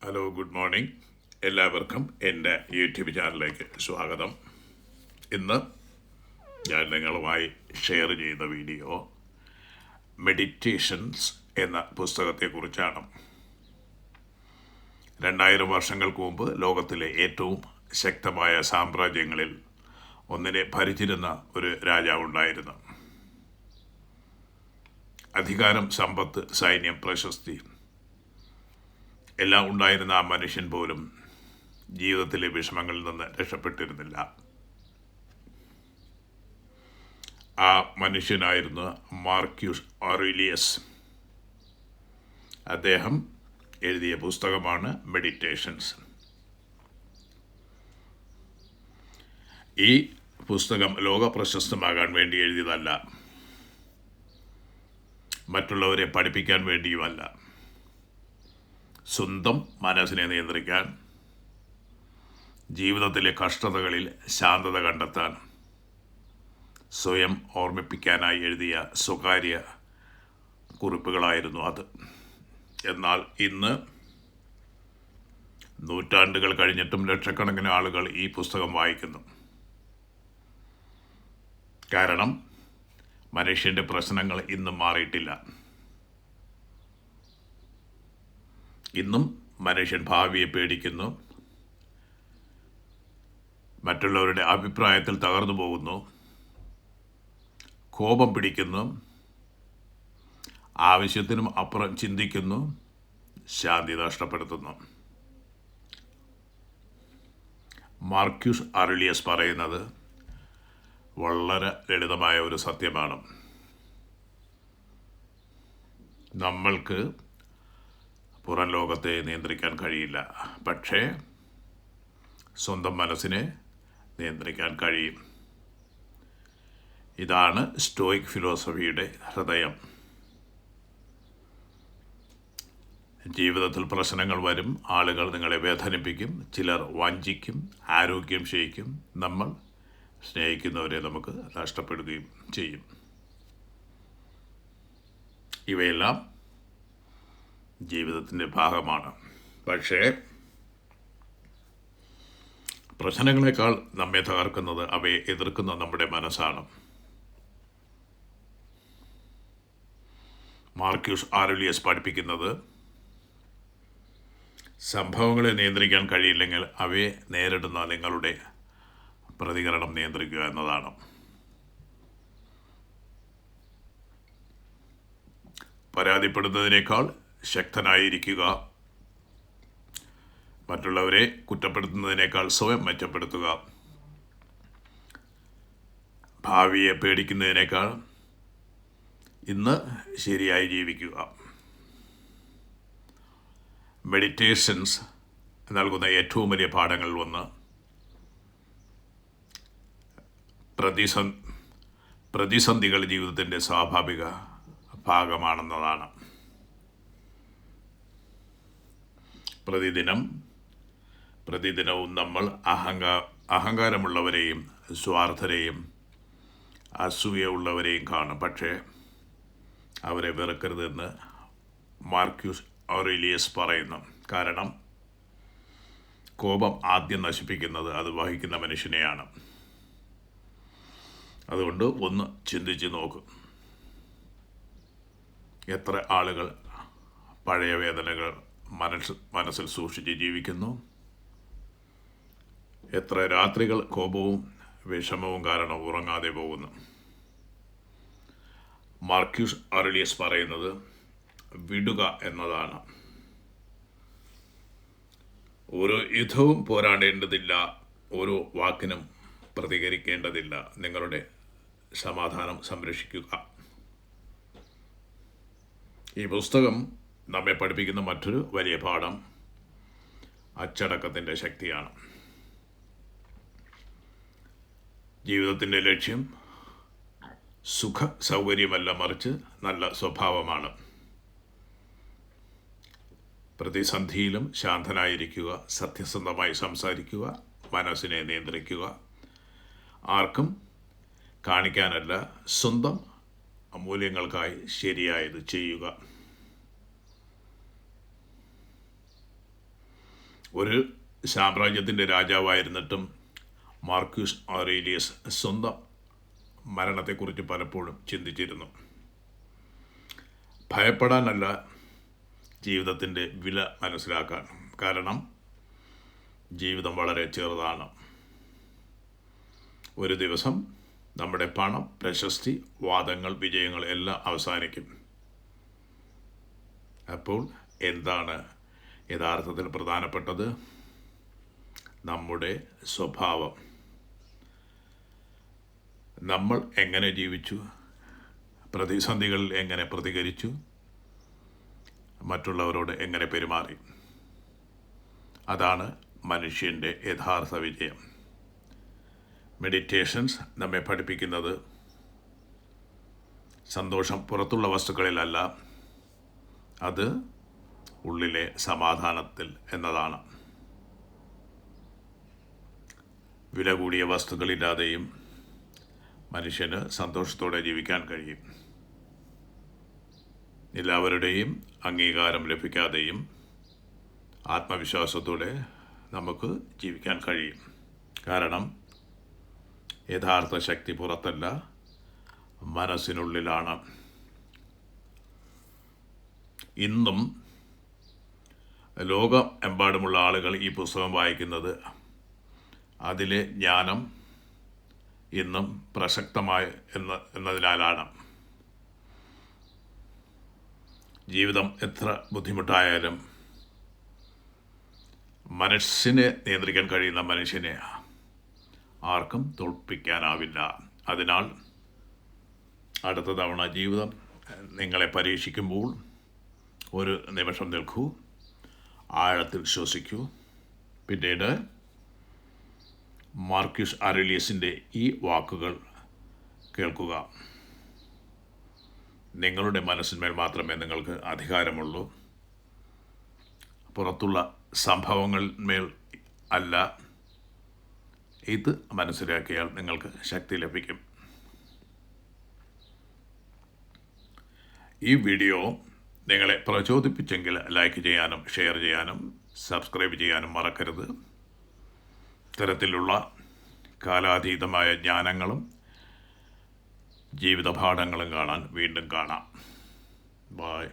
Hello, good morning. എല്ലാവർക്കും എൻ്റെ YouTube ചാനലിലേക്ക് സ്വാഗതം. ഇന്ന് ഞാൻ നിങ്ങളുമായി ഷെയർ ചെയ്യുന്ന വീഡിയോ മെഡിറ്റേഷൻസ് എന്ന പുസ്തകത്തെക്കുറിച്ചാണ്. 2000 വർഷങ്ങൾക്ക് മുമ്പ് ലോകത്തിലെ ഏറ്റവും ശക്തമായ സാമ്രാജ്യങ്ങളിൽ ഒന്നിനെ ഭരിച്ചിരുന്ന ഒരു രാജാവുണ്ടായിരുന്നു. അധികാരം, സമ്പത്ത്, സൈന്യം, പ്രശസ്തി എല്ലാം ഉണ്ടായിരുന്ന ആ മനുഷ്യൻ പോലും ജീവിതത്തിലെ വിഷമങ്ങളിൽ നിന്ന് രക്ഷപ്പെട്ടിരുന്നില്ല. ആ മനുഷ്യനായിരുന്നു മാർക്യൂസ് ഔറേലിയസ്. അദ്ദേഹം എഴുതിയ പുസ്തകമാണ് മെഡിറ്റേഷൻസ്. ഈ പുസ്തകം ലോകപ്രശസ്തമാകാൻ വേണ്ടി എഴുതിയതല്ല, മറ്റുള്ളവരെ പഠിപ്പിക്കാൻ വേണ്ടിയുമല്ല. സ്വന്തം മനസ്സിനെ നിയന്ത്രിക്കാൻ, ജീവിതത്തിലെ കഷ്ടതകളിൽ ശാന്തത കണ്ടെത്താൻ, സ്വയം ഓർമ്മിപ്പിക്കാനായി എഴുതിയ സ്വകാര്യ കുറിപ്പുകളായിരുന്നു അത്. എന്നാൽ ഇന്ന് നൂറ്റാണ്ടുകൾ കഴിഞ്ഞിട്ടും ലക്ഷക്കണക്കിന് ആളുകൾ ഈ പുസ്തകം വായിക്കുന്നു. കാരണം മനുഷ്യൻ്റെ പ്രശ്നങ്ങൾ ഇന്നും മാറിയിട്ടില്ല. ഇന്നും മനുഷ്യൻ ഭാവിയെ പേടിക്കുന്നു, മറ്റുള്ളവരുടെ അഭിപ്രായത്തിൽ തകർന്നു പോകുന്നു, കോപം പിടിക്കുന്നു, ആവശ്യത്തിനും അപ്പുറം ചിന്തിക്കുന്നു, ശാന്തി നഷ്ടപ്പെടുത്തുന്നു. മാർക്യൂസ് ഔറേലിയസ് പറയുന്നത് വളരെ ലളിതമായ ഒരു സത്യമാണ്. നമ്മൾക്ക് പുറം ലോകത്തെ നിയന്ത്രിക്കാൻ കഴിയില്ല, പക്ഷേ സ്വന്തം മനസ്സിനെ നിയന്ത്രിക്കാൻ കഴിയും. ഇതാണ് സ്റ്റോയിക് ഫിലോസഫിയുടെ ഹൃദയം. ജീവിതത്തിൽ പ്രശ്നങ്ങൾ വരും, ആളുകൾ നിങ്ങളെ വേദനിപ്പിക്കും, ചിലർ വഞ്ചിക്കും, ആരോഗ്യം ക്ഷയിക്കും, നമ്മൾ സ്നേഹിക്കുന്നവരെ നമുക്ക് നഷ്ടപ്പെടുകയും ചെയ്യും. ഇവയെല്ലാം ജീവിതത്തിൻ്റെ ഭാഗമാണ്. പക്ഷേ പ്രശ്നങ്ങളെക്കാൾ നമ്മെ തകർക്കുന്നത് അവയെ എതിർക്കുന്ന നമ്മുടെ മനസ്സാണ്. മാർക്യൂസ് ഔറേലിയസ് പഠിപ്പിക്കുന്നത് സംഭവങ്ങളെ നിയന്ത്രിക്കാൻ കഴിയില്ലെങ്കിൽ അവയെ നേരിടുന്ന നിങ്ങളുടെ പ്രതികരണം നിയന്ത്രിക്കുക എന്നതാണ്. പരാതിപ്പെടുന്നതിനേക്കാൾ ശക്തനായിരിക്കുക, മറ്റുള്ളവരെ കുറ്റപ്പെടുത്തുന്നതിനേക്കാൾ സ്വയം മെച്ചപ്പെടുത്തുക, ഭാവിയെ പേടിക്കുന്നതിനേക്കാൾ ഇന്ന് ശരിയായി ജീവിക്കുക. മെഡിറ്റേഷൻസ് നൽകുന്ന ഏറ്റവും വലിയ പാഠങ്ങളിൽ ഒന്ന് പ്രതിസന്ധികൾ ജീവിതത്തിൻ്റെ സ്വാഭാവിക ഭാഗമാണെന്നതാണ്. പ്രതിദിനവും നമ്മൾ അഹങ്കാരമുള്ളവരെയും സ്വാർത്ഥരെയും അസൂയുള്ളവരെയും കാണും. പക്ഷേ അവരെ വെറുക്കരുതെന്ന് മാർക്യൂസ് ഔറേലിയസ് പറയുന്നു. കാരണം കോപം ആദ്യം നശിപ്പിക്കുന്നത് അത് വഹിക്കുന്ന മനുഷ്യനെയാണ്. അതുകൊണ്ട് ഒന്ന് ചിന്തിച്ച് നോക്കും. എത്ര ആളുകൾ പഴയ വേദനകൾ മനസ്സിൽ സൂക്ഷിച്ച് ജീവിക്കുന്നു? എത്ര രാത്രികൾ കോപവും വിഷമവും കാരണം ഉറങ്ങാതെ പോകുന്നു? മാർക്യൂസ് ഔറേലിയസ് പറയുന്നത് വിടുക എന്നതാണ്. ഓരോ യുദ്ധവും പോരാടേണ്ടതില്ല, ഓരോ വാക്കിനും പ്രതികരിക്കേണ്ടതില്ല. നിങ്ങളുടെ സമാധാനം സംരക്ഷിക്കുക. ഈ പുസ്തകം നമ്മെ പഠിപ്പിക്കുന്ന മറ്റൊരു വലിയ പാഠം അച്ചടക്കത്തിൻ്റെ ശക്തിയാണ്. ജീവിതത്തിൻ്റെ ലക്ഷ്യം സുഖ സൗകര്യമല്ല, മറിച്ച് നല്ല സ്വഭാവമാണ്. പ്രതിസന്ധിയിലും ശാന്തനായിരിക്കുക, സത്യസന്ധമായി സംസാരിക്കുക, മനസ്സിനെ നിയന്ത്രിക്കുക, ആർക്കും കാണിക്കാനല്ല, സ്വന്തം മൂല്യങ്ങൾക്കായി ശരിയായത് ചെയ്യുക. ഒരു സാമ്രാജ്യത്തിൻ്റെ രാജാവായിരുന്നിട്ടും മാർക്യൂസ് ഔറേലിയസ് സ്വന്തം മരണത്തെക്കുറിച്ച് പലപ്പോഴും ചിന്തിച്ചിരുന്നു. ഭയപ്പെടാനല്ല, ജീവിതത്തിൻ്റെ വില മനസ്സിലാക്കാൻ. കാരണം ജീവിതം വളരെ ചെറുതാണ്. ഒരു ദിവസം നമ്മുടെ പണം, പ്രശസ്തി, വാദങ്ങൾ, വിജയങ്ങൾ എല്ലാം അവസാനിക്കും. അപ്പോൾ എന്താണ് യഥാർത്ഥത്തിൽ പ്രധാനപ്പെട്ടത്? നമ്മുടെ സ്വഭാവം. നമ്മൾ എങ്ങനെ ജീവിച്ചു, പ്രതിസന്ധികളിൽ എങ്ങനെ പ്രതികരിച്ചു, മറ്റുള്ളവരോട് എങ്ങനെ പെരുമാറി. അതാണ് മനുഷ്യൻ്റെ യഥാർത്ഥ വിജയം. മെഡിറ്റേഷൻസ് നമ്മെ പഠിപ്പിക്കുന്നത് സന്തോഷം പുറത്തുള്ള വസ്തുക്കളിലല്ല, അത് ഉള്ളിലെ സമാധാനത്തിൽ എന്നതാണ്. വില കൂടിയ വസ്തുക്കളില്ലാതെയും മനുഷ്യന് സന്തോഷത്തോടെ ജീവിക്കാൻ കഴിയും. എല്ലാവരുടെയും അംഗീകാരം ലഭിക്കാതെയും ആത്മവിശ്വാസത്തോടെ നമുക്ക് ജീവിക്കാൻ കഴിയും. കാരണം യഥാർത്ഥ ശക്തി പുറത്തല്ല, മനസ്സിനുള്ളിലാണ്. ഇന്നും ലോകമെമ്പാടുമുള്ള ആളുകൾ ഈ പുസ്തകം വായിക്കുന്നത് അതിലെ ജ്ഞാനം ഇന്നും പ്രസക്തമായ എന്നതിനാലാണ്. ജീവിതം എത്ര ബുദ്ധിമുട്ടായാലും മനസ്സിനെ നിയന്ത്രിക്കാൻ കഴിയുന്ന മനുഷ്യനെ ആർക്കും തോൽപ്പിക്കാനാവില്ല. അതിനാൽ അടുത്ത തവണ ജീവിതം നിങ്ങളെ പരീക്ഷിക്കുമ്പോൾ ഒരു നിമിഷം നിൽക്കൂ, ആഴത്തിൽ ശ്വസിക്കൂ. പിന്നീട് മാർക്യൂസ് ഔറേലിയസിൻ്റെ ഈ വാക്കുകൾ കേൾക്കുക. നിങ്ങളുടെ മനസ്സിന്മേൽ മാത്രമേ നിങ്ങൾക്ക് അധികാരമുള്ളൂ, പുറത്തുള്ള സംഭവങ്ങളിന്മേൽ അല്ല. ഇത് മനസ്സിലാക്കിയാൽ നിങ്ങൾക്ക് ശക്തി ലഭിക്കും. ഈ വീഡിയോ നിങ്ങളെ പ്രചോദിപ്പിച്ചെങ്കിൽ ലൈക്ക് ചെയ്യാനും ഷെയർ ചെയ്യാനും സബ്സ്ക്രൈബ് ചെയ്യാനും മറക്കരുത്. ഇത്തരത്തിലുള്ള കാലാതീതമായ ജ്ഞാനങ്ങളും ജീവിതപാഠങ്ങളും കാണാൻ വീണ്ടും കാണാം. ബൈ.